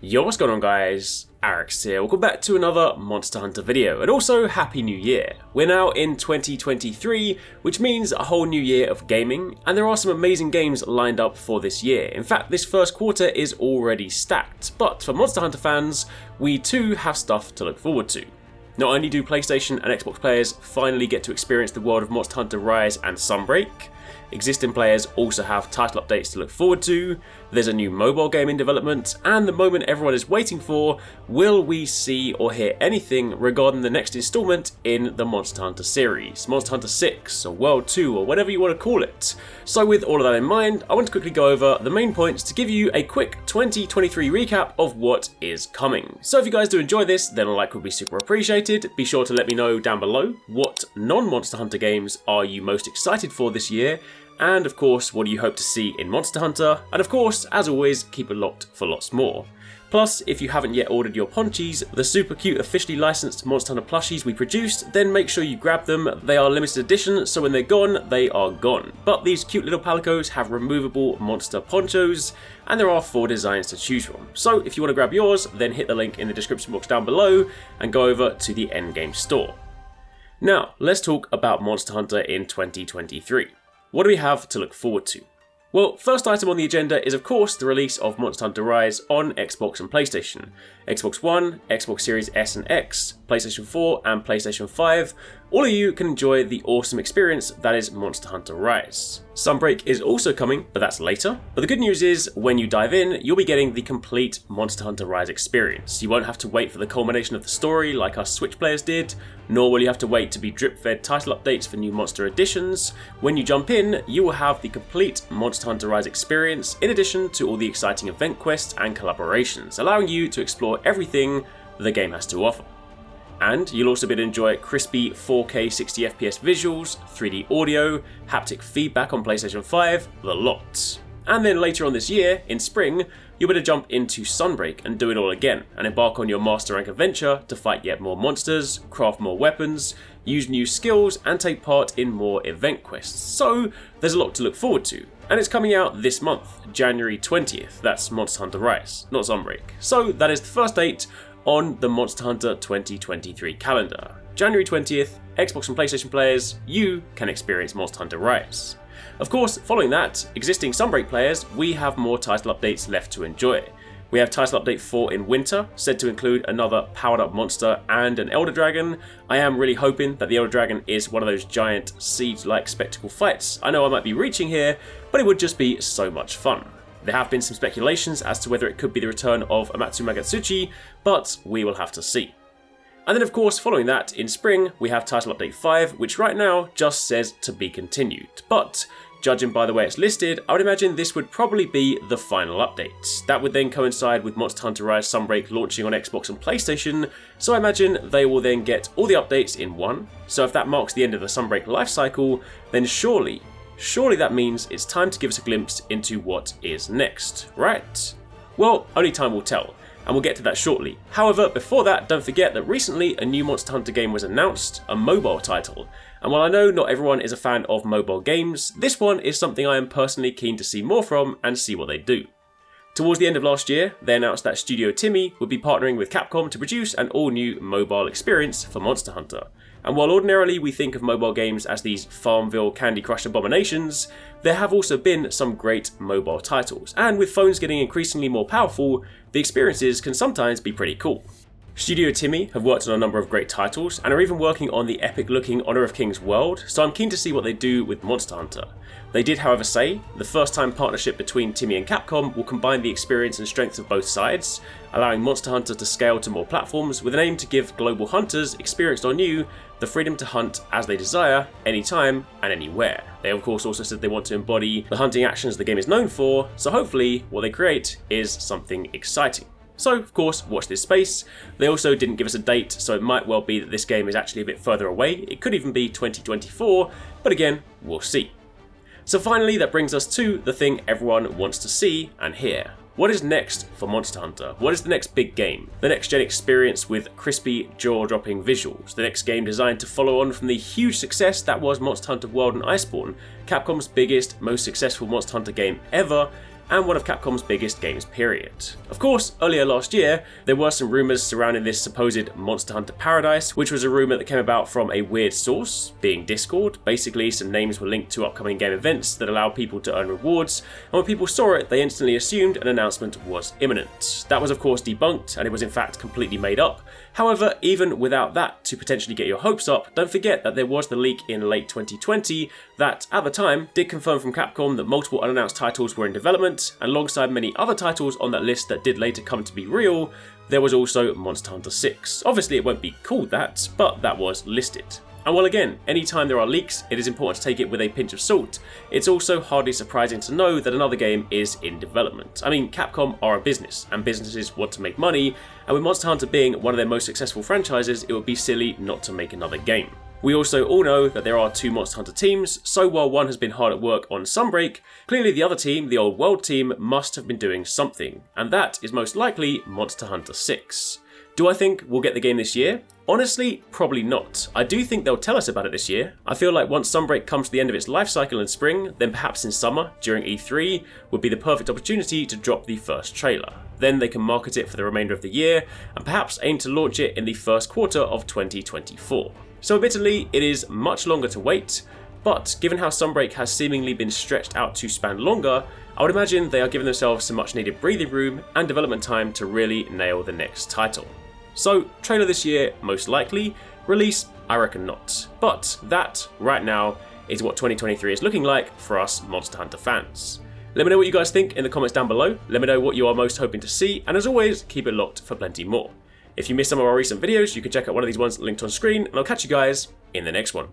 Yo, what's going on guys? Arix here, welcome back to another Monster Hunter video, and also Happy New Year. We're now in 2023, which means a whole new year of gaming, and there are some amazing games lined up for this year. In fact, this first quarter is already stacked, but for Monster Hunter fans, we too have stuff to look forward to. Not only do PlayStation and Xbox players finally get to experience the world of Monster Hunter Rise and Sunbreak, existing players also have title updates to look forward to, there's a new mobile game in development, and the moment everyone is waiting for, will we see or hear anything regarding the next installment in the Monster Hunter series, Monster Hunter 6 or World 2 or whatever you want to call it. So with all of that in mind, I want to quickly go over the main points to give you a quick 2023 recap of what is coming. So if you guys do enjoy this, then a like would be super appreciated. Be sure to let me know down below what non-Monster Hunter games are you most excited for this year, and of course, what do you hope to see in Monster Hunter? And of course, as always, keep it locked for lots more. Plus, if you haven't yet ordered your ponchies, the super cute officially licensed Monster Hunter plushies we produced, then make sure you grab them. They are limited edition, so when they're gone, they are gone. But these cute little palicos have removable monster ponchos, and there are 4 designs to choose from. So if you want to grab yours, then hit the link in the description box down below and go over to the endgame store. Now, let's talk about Monster Hunter in 2023. What do we have to look forward to? Well, first item on the agenda is of course the release of Monster Hunter Rise on Xbox and PlayStation. Xbox One, Xbox Series S and X, PlayStation 4 and PlayStation 5, all of you can enjoy the awesome experience that is Monster Hunter Rise. Sunbreak is also coming, but that's later. But the good news is, when you dive in, you'll be getting the complete Monster Hunter Rise experience. You won't have to wait for the culmination of the story like us Switch players did, nor will you have to wait to be drip-fed title updates for new monster additions. When you jump in, you will have the complete Monster Hunter Rise experience, in addition to all the exciting event quests and collaborations, allowing you to explore everything the game has to offer. And you'll also be able to enjoy crispy 4K 60fps visuals, 3D audio, haptic feedback on PlayStation 5, the lot. And then later on this year, in spring, you'll be able to jump into Sunbreak and do it all again, and embark on your master rank adventure to fight yet more monsters, craft more weapons, use new skills, and take part in more event quests. So there's a lot to look forward to. And it's coming out this month, January 20th, that's Monster Hunter Rise, not Sunbreak. So that is the first date on the Monster Hunter 2023 calendar. January 20th, Xbox and PlayStation players, you can experience Monster Hunter Rise. Of course, following that, existing Sunbreak players, we have more title updates left to enjoy. We have Title Update 4 in winter, said to include another powered up monster and an Elder Dragon. I am really hoping that the Elder Dragon is one of those giant siege-like spectacle fights. I know I might be reaching here, but it would just be so much fun. There have been some speculations as to whether it could be the return of Amatsu Magatsuchi, but we will have to see. And then of course, following that, in spring, we have Title Update 5, which right now just says to be continued. But judging by the way it's listed, I would imagine this would probably be the final update. That would then coincide with Monster Hunter Rise Sunbreak launching on Xbox and PlayStation, so I imagine they will then get all the updates in one. So if that marks the end of the Sunbreak lifecycle, then surely that means it's time to give us a glimpse into what is next, right? Well, only time will tell, and we'll get to that shortly. However, before that, don't forget that recently a new Monster Hunter game was announced, a mobile title. And while I know not everyone is a fan of mobile games, this one is something I am personally keen to see more from and see what they do. Towards the end of last year, they announced that Studio TiMi would be partnering with Capcom to produce an all-new mobile experience for Monster Hunter. And while ordinarily we think of mobile games as these Farmville Candy Crush abominations, there have also been some great mobile titles, and with phones getting increasingly more powerful, the experiences can sometimes be pretty cool. Studio TiMi have worked on a number of great titles, and are even working on the epic-looking Honor of Kings world, so I'm keen to see what they do with Monster Hunter. They did, however, say the first-time partnership between TiMi and Capcom will combine the experience and strength of both sides, allowing Monster Hunter to scale to more platforms with an aim to give global hunters experienced or new the freedom to hunt as they desire, anytime and anywhere. They of course also said they want to embody the hunting actions the game is known for, so hopefully what they create is something exciting. So of course, watch this space. They also didn't give us a date, so it might well be that this game is actually a bit further away. It could even be 2024, but again, we'll see. So finally, that brings us to the thing everyone wants to see and hear. What is next for Monster Hunter? What is the next big game? The next gen experience with crispy, jaw-dropping visuals. The next game designed to follow on from the huge success that was Monster Hunter World and Iceborne, Capcom's biggest, most successful Monster Hunter game ever, and one of Capcom's biggest games period. Of course, earlier last year, there were some rumours surrounding this supposed Monster Hunter Paradise, which was a rumour that came about from a weird source, being Discord. Basically, some names were linked to upcoming game events that allow people to earn rewards, and when people saw it, they instantly assumed an announcement was imminent. That was of course debunked, and it was in fact completely made up. However, even without that, to potentially get your hopes up, don't forget that there was the leak in late 2020 that, at the time, did confirm from Capcom that multiple unannounced titles were in development, and alongside many other titles on that list that did later come to be real, there was also Monster Hunter 6. Obviously it won't be called that, but that was listed. And while again, anytime there are leaks, it is important to take it with a pinch of salt, it's also hardly surprising to know that another game is in development. I mean, Capcom are a business, and businesses want to make money, and with Monster Hunter being one of their most successful franchises, it would be silly not to make another game. We also all know that there are 2 Monster Hunter teams, so while one has been hard at work on Sunbreak, clearly the other team, the old world team, must have been doing something, and that is most likely Monster Hunter 6. Do I think we'll get the game this year? Honestly, probably not. I do think they'll tell us about it this year. I feel like once Sunbreak comes to the end of its life cycle in spring, then perhaps in summer, during E3, would be the perfect opportunity to drop the first trailer. Then they can market it for the remainder of the year, and perhaps aim to launch it in the first quarter of 2024. So admittedly, it is much longer to wait, but given how Sunbreak has seemingly been stretched out to span longer, I would imagine they are giving themselves some much needed breathing room and development time to really nail the next title. So, trailer this year, most likely. Release, I reckon not. But that, right now, is what 2023 is looking like for us Monster Hunter fans. Let me know what you guys think in the comments down below, let me know what you are most hoping to see, and as always, keep it locked for plenty more. If you missed some of our recent videos, you can check out one of these ones linked on screen, and I'll catch you guys in the next one.